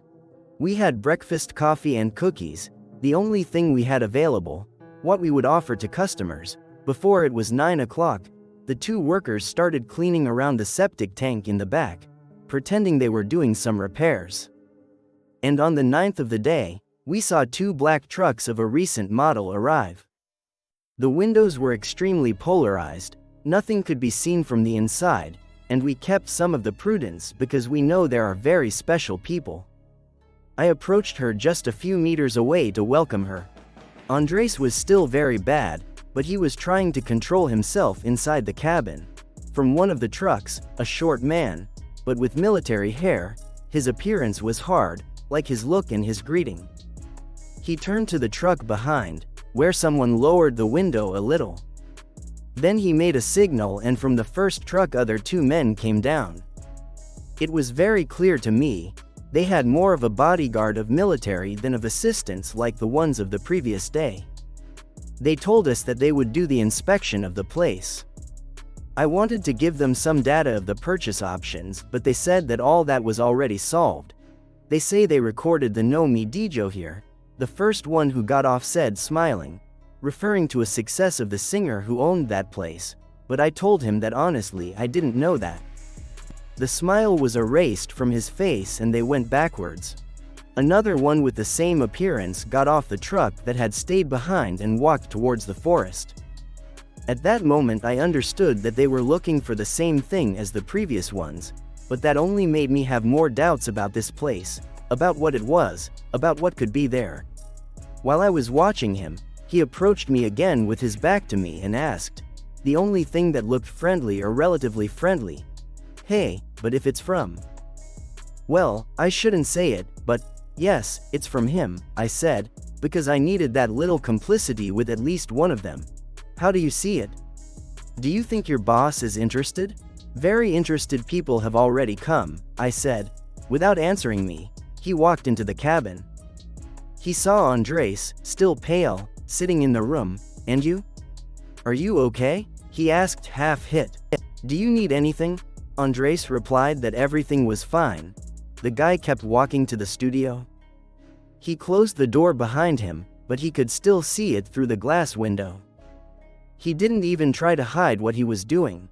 We had breakfast, coffee and cookies, the only thing we had available, what we would offer to customers. Before it was 9 o'clock, the 2 workers started cleaning around the septic tank in the back, pretending they were doing some repairs. And on the 9th of the day, we saw 2 black trucks of a recent model arrive. The windows were extremely polarized, nothing could be seen from the inside, and we kept some of the prudence because we know there are very special people. I approached her just a few meters away to welcome her. Andres was still very bad, but he was trying to control himself inside the cabin. From one of the trucks, a short man, but with military hair, his appearance was hard, like his look and his greeting. He turned to the truck behind, where someone lowered the window a little. Then he made a signal, and from the first truck other two men came down. It was very clear to me, they had more of a bodyguard of military than of assistants like the ones of the previous day. They told us that they would do the inspection of the place. I wanted to give them some data of the purchase options, but they said that all that was already solved. They say they recorded the No Me Dijo here. The first one who got off said, smiling, referring to a success of the singer who owned that place, but I told him that honestly I didn't know that. The smile was erased from his face and they went backwards. Another one with the same appearance got off the truck that had stayed behind and walked towards the forest. At that moment I understood that they were looking for the same thing as the previous ones, but that only made me have more doubts about this place, about what it was, about what could be there. While I was watching him, he approached me again with his back to me and asked, the only thing that looked friendly or relatively friendly, "Hey, but if it's from..." Well, I shouldn't say it, but yes, it's from him, I said, because I needed that little complicity with at least one of them. How do you see it? Do you think your boss is interested? Very interested people have already come, I said. Without answering me, he walked into the cabin. He saw Andres, still pale, sitting in the room. And you? Are you okay? He asked, half hit. Do you need anything? Andres replied that everything was fine. The guy kept walking to the studio. He closed the door behind him, but he could still see it through the glass window. He didn't even try to hide what he was doing.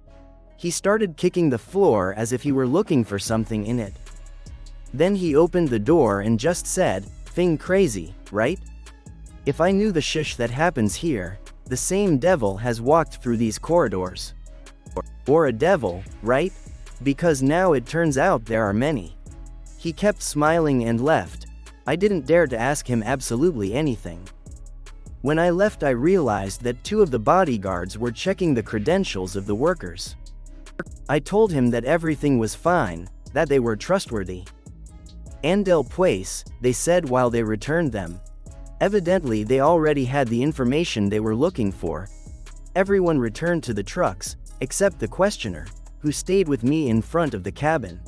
He started kicking the floor as if he were looking for something in it. Then he opened the door and just said, "Thing crazy, right? If I knew the shush that happens here, the same devil has walked through these corridors. Or a devil, right? Because now it turns out there are many." He kept smiling and left. I didn't dare to ask him absolutely anything. When I left I realized that two of the bodyguards were checking the credentials of the workers. I told him that everything was fine, that they were trustworthy. "Andel pues," they said while they returned them. Evidently they already had the information they were looking for. Everyone returned to the trucks, except the questioner, who stayed with me in front of the cabin.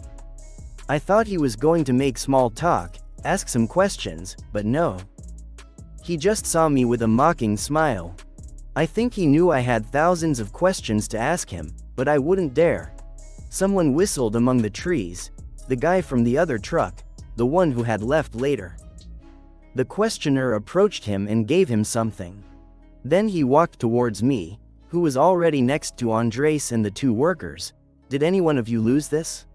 I thought he was going to make small talk, ask some questions, but no. He just saw me with a mocking smile. I think he knew I had thousands of questions to ask him, but I wouldn't dare. Someone whistled among the trees, the guy from the other truck, the one who had left later. The questioner approached him and gave him something. Then he walked towards me, who was already next to Andres and the two workers. "Did any one of you lose this?"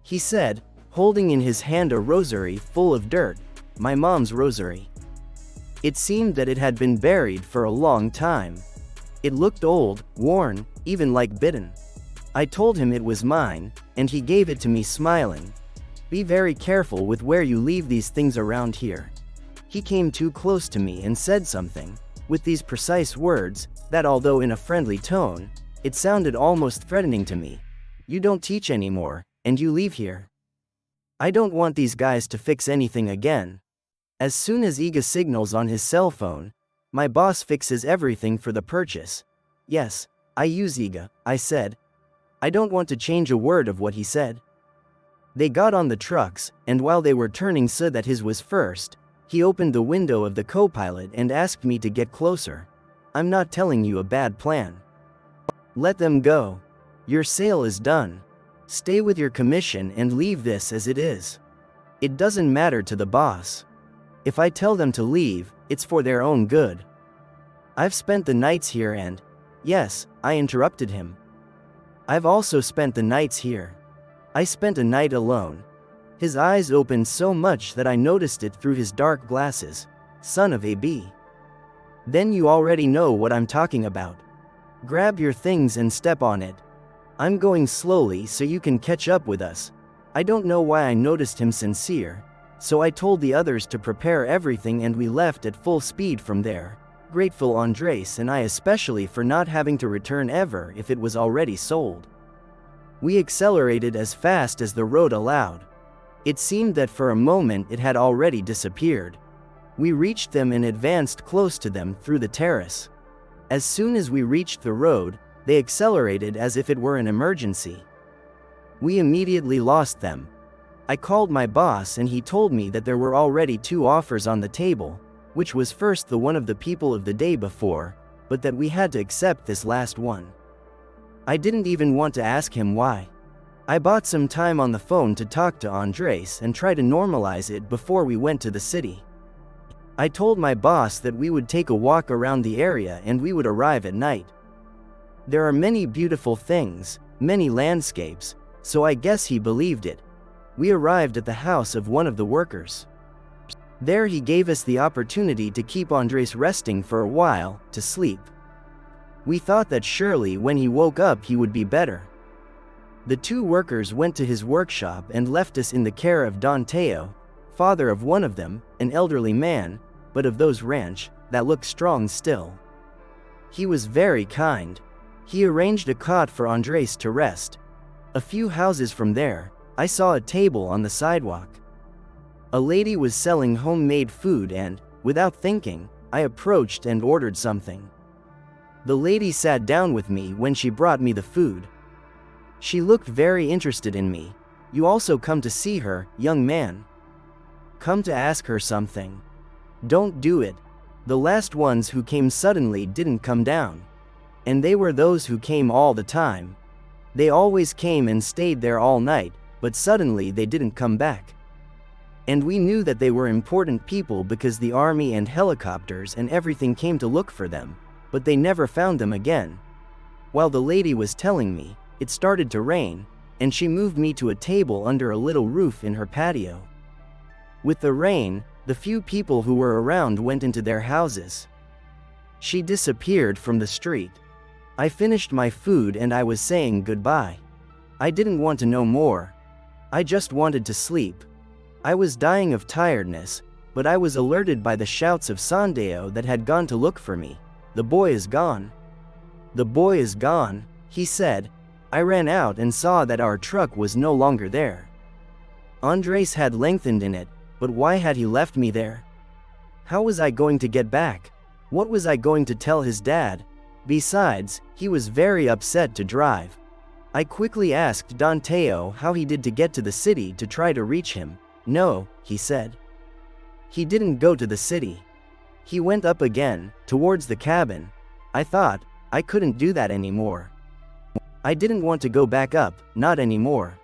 He said, holding in his hand a rosary full of dirt, my mom's rosary. It seemed that it had been buried for a long time. It looked old, worn, even like bitten. I told him it was mine, and he gave it to me smiling. "Be very careful with where you leave these things around here." He came too close to me and said something, with these precise words, that although in a friendly tone, it sounded almost threatening to me. "You don't teach anymore, and you leave here. I don't want these guys to fix anything again." As soon as Iga signals on his cell phone, my boss fixes everything for the purchase. "Yes, I use Iga," I said. I don't want to change a word of what he said. They got on the trucks, and while they were turning so that his was first, he opened the window of the co-pilot and asked me to get closer. "I'm not telling you a bad plan. Let them go. Your sale is done. Stay with your commission and leave this as it is. It doesn't matter to the boss. If I tell them to leave, it's for their own good. I've spent the nights here and..." "Yes," I interrupted him. "I've also spent the nights here. I spent a night alone." His eyes opened so much that I noticed it through his dark glasses. "Son of a b." Then you already know what I'm talking about. Grab your things and step on it. I'm going slowly so you can catch up with us. I don't know why I noticed him sincere, so I told the others to prepare everything and we left at full speed from there, grateful Andres and I especially for not having to return ever if it was already sold. We accelerated as fast as the road allowed. It seemed that for a moment it had already disappeared. We reached them and advanced close to them through the terrace. As soon as we reached the road, they accelerated as if it were an emergency. We immediately lost them. I called my boss and he told me that there were already 2 offers on the table, which was first the one of the people of the day before, but that we had to accept this last one. I didn't even want to ask him why. I bought some time on the phone to talk to Andres and try to normalize it before we went to the city. I told my boss that we would take a walk around the area and we would arrive at night. There are many beautiful things, many landscapes, so I guess he believed it. We arrived at the house of one of the workers. There he gave us the opportunity to keep Andres resting for a while, to sleep. We thought that surely when he woke up he would be better. The 2 workers went to his workshop and left us in the care of Don Teo, father of one of them, an elderly man, but of those ranch, that looked strong still. He was very kind. He arranged a cot for Andres to rest. A few houses from there, I saw a table on the sidewalk. A lady was selling homemade food and, without thinking, I approached and ordered something. The lady sat down with me when she brought me the food. She looked very interested in me. You also come to see her, young man? Come to ask her something. Don't do it. The last ones who came suddenly didn't come down. And they were those who came all the time. They always came and stayed there all night, but suddenly they didn't come back. And we knew that they were important people because the army and helicopters and everything came to look for them, but they never found them again. While the lady was telling me, it started to rain, and she moved me to a table under a little roof in her patio. With the rain, the few people who were around went into their houses. She disappeared from the street. I finished my food and I was saying goodbye. I didn't want to know more. I just wanted to sleep. I was dying of tiredness, but I was alerted by the shouts of Sandeo that had gone to look for me. The boy is gone. The boy is gone, he said. I ran out and saw that our truck was no longer there. Andres had lengthened in it, but why had he left me there? How was I going to get back? What was I going to tell his dad? Besides, he was very upset to drive. I quickly asked Don Teo how he did to get to the city to try to reach him. No, he said. He didn't go to the city. He went up again, towards the cabin. I thought, I couldn't do that anymore. I didn't want to go back up, not anymore.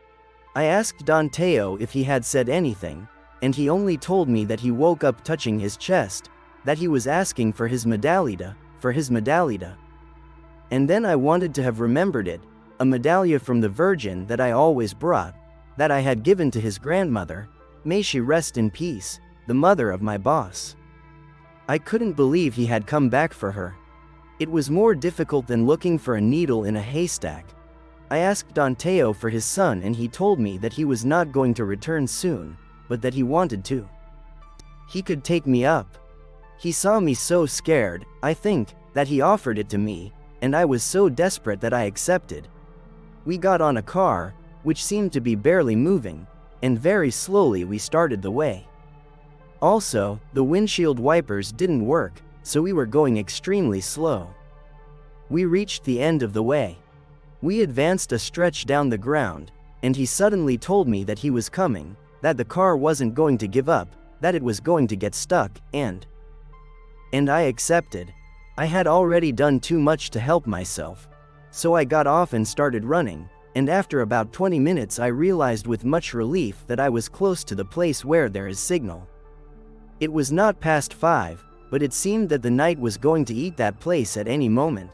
I asked Don Teo if he had said anything, and he only told me that he woke up touching his chest, that he was asking for his medallita, And then I wanted to have remembered it, a medallia from the Virgin that I always brought, that I had given to his grandmother, may she rest in peace, the mother of my boss. I couldn't believe he had come back for her. It was more difficult than looking for a needle in a haystack. I asked Don Teo for his son and he told me that he was not going to return soon, but that he wanted to. He could take me up. He saw me so scared, I think, that he offered it to me, and I was so desperate that I accepted. We got on a car, which seemed to be barely moving, and very slowly we started the way. Also, the windshield wipers didn't work, so we were going extremely slow. We reached the end of the way. We advanced a stretch down the ground, and he suddenly told me that he was coming, that the car wasn't going to give up, that it was going to get stuck, and I accepted. I had already done too much to help myself. So I got off and started running, and after about 20 minutes I realized with much relief that I was close to the place where there is signal. It was not past 5, but it seemed that the night was going to eat that place at any moment.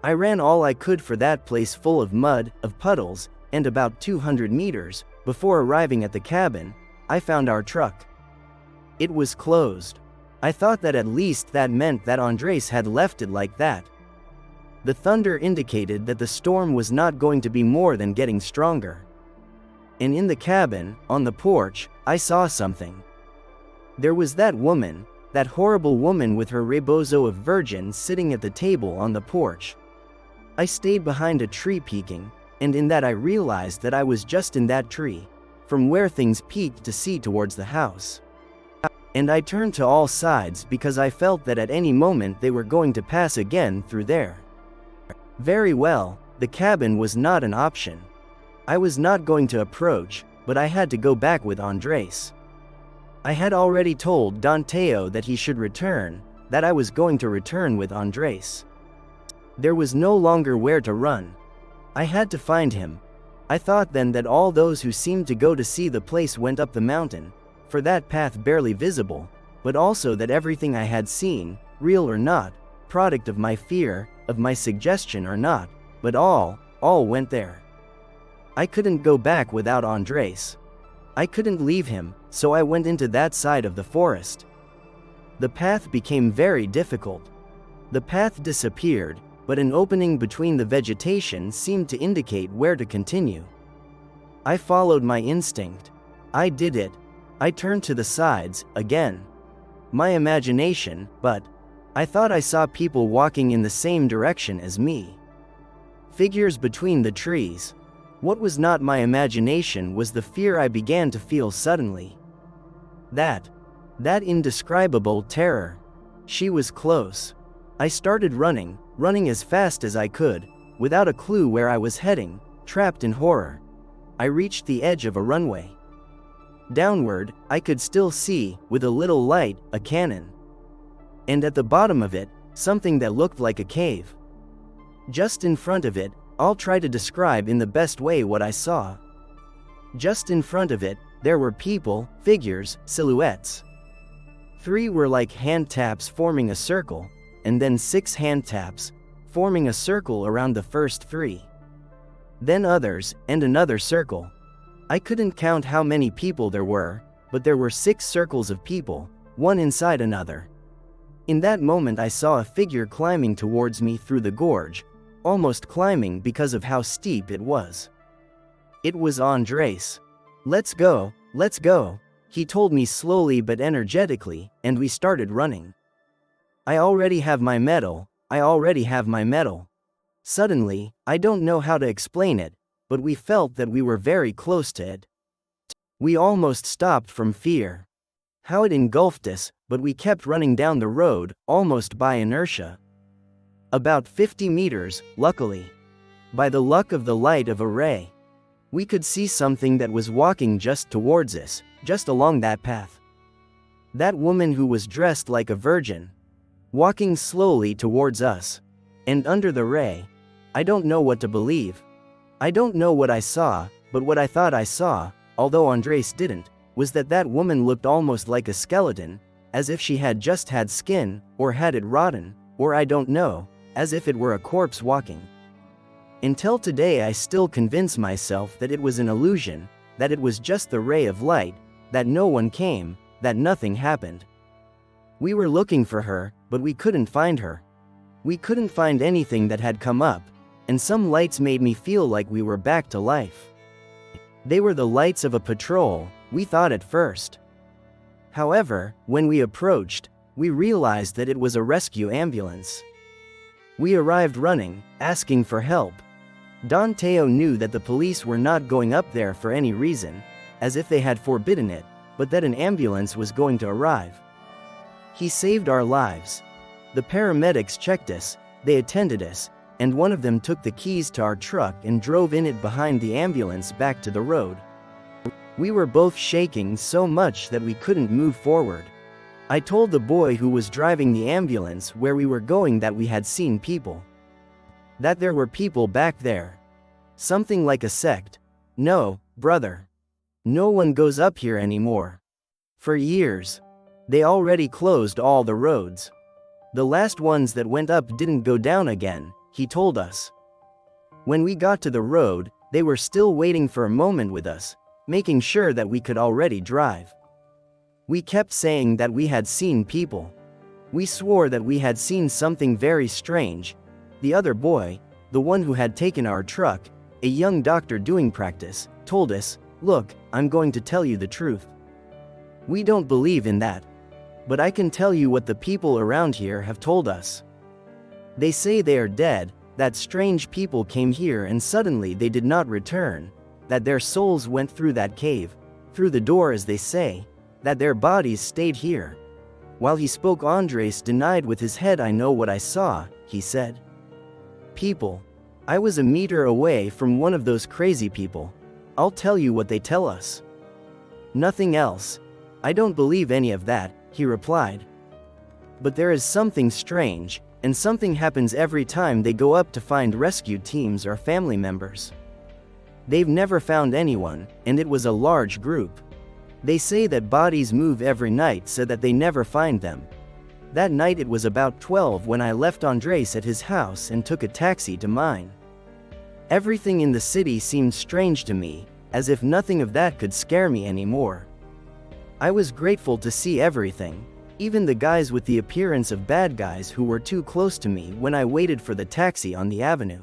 I ran all I could for that place full of mud, of puddles, and about 200 meters, before arriving at the cabin, I found our truck. It was closed. I thought that at least that meant that Andres had left it like that. The thunder indicated that the storm was not going to be more than getting stronger. And in the cabin, on the porch, I saw something. There was that woman, that horrible woman with her rebozo of virgin sitting at the table on the porch. I stayed behind a tree peeking, and in that I realized that I was just in that tree, from where things peeked to see towards the house. And I turned to all sides because I felt that at any moment they were going to pass again through there. Very well, the cabin was not an option. I was not going to approach, but I had to go back with Andres. I had already told Danteo that he should return, that I was going to return with Andres. There was no longer where to run. I had to find him. I thought then that all those who seemed to go to see the place went up the mountain, for that path barely visible, but also that everything I had seen, real or not, product of my fear, of my suggestion or not, but all went there. I couldn't go back without Andres. I couldn't leave him, so I went into that side of the forest. The path became very difficult. The path disappeared, but an opening between the vegetation seemed to indicate where to continue. I followed my instinct. I did it. I turned to the sides, again. My imagination, but I thought I saw people walking in the same direction as me. Figures between the trees. What was not my imagination was the fear I began to feel suddenly. That indescribable terror. She was close. I started running as fast as I could, without a clue where I was heading, trapped in horror. I reached the edge of a runway. Downward, I could still see, with a little light, a cannon. And at the bottom of it, something that looked like a cave. Just in front of it, I'll try to describe in the best way what I saw. Just in front of it, there were people, figures, silhouettes. 3 were like hand taps forming a circle, and then 6 hand taps, forming a circle around the first 3. Then others, and another circle. I couldn't count how many people there were, but there were 6 circles of people, one inside another. In that moment I saw a figure climbing towards me through the gorge, almost climbing because of how steep it was. It was Andres. "Let's go, he told me slowly but energetically, and we started running. I already have my medal. Suddenly, I don't know how to explain it, but we felt that we were very close to it. We almost stopped from fear. How it engulfed us, but we kept running down the road, almost by inertia. About 50 meters, luckily. By the luck of the light of a ray. We could see something that was walking just towards us, just along that path. That woman who was dressed like a virgin. Walking slowly towards us. And under the ray, I don't know what to believe. I don't know what I saw, but what I thought I saw, although Andres didn't, was that woman looked almost like a skeleton, as if she had just had skin, or had it rotten, or I don't know, as if it were a corpse walking. Until today I still convince myself that it was an illusion, that it was just the ray of light, that no one came, that nothing happened. We were looking for her, but we couldn't find her. We couldn't find anything that had come up, and some lights made me feel like we were back to life. They were the lights of a patrol, we thought at first. However, when we approached, we realized that it was a rescue ambulance. We arrived running, asking for help. Danteo knew that the police were not going up there for any reason, as if they had forbidden it, but that an ambulance was going to arrive. He saved our lives. The paramedics checked us, they attended us, and one of them took the keys to our truck and drove in it behind the ambulance back to the road. We were both shaking so much that we couldn't move forward. I told the boy who was driving the ambulance where we were going that we had seen people. That there were people back there. Something like a sect. No, brother. No one goes up here anymore. For years. They already closed all the roads. The last ones that went up didn't go down again, he told us. When we got to the road, they were still waiting for a moment with us, making sure that we could already drive. We kept saying that we had seen people. We swore that we had seen something very strange. The other boy, the one who had taken our truck, a young doctor doing practice, told us, "Look, I'm going to tell you the truth. We don't believe in that. But I can tell you what the people around here have told us. They say they are dead, that strange people came here and suddenly they did not return, that their souls went through that cave, through the door as they say, that their bodies stayed here." While he spoke, Andres denied with his head. "I know what I saw," he said. "People. I was a meter away from one of those crazy people. I'll tell you what they tell us. Nothing else. I don't believe any of that," he replied. "But there is something strange, and something happens every time they go up to find rescue teams or family members. They've never found anyone, and it was a large group. They say that bodies move every night so that they never find them. That night it was about 12 when I left Andres at his house and took a taxi to mine. Everything in the city seemed strange to me, as if nothing of that could scare me anymore. I was grateful to see everything, even the guys with the appearance of bad guys who were too close to me when I waited for the taxi on the avenue.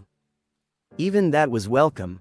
Even that was welcome.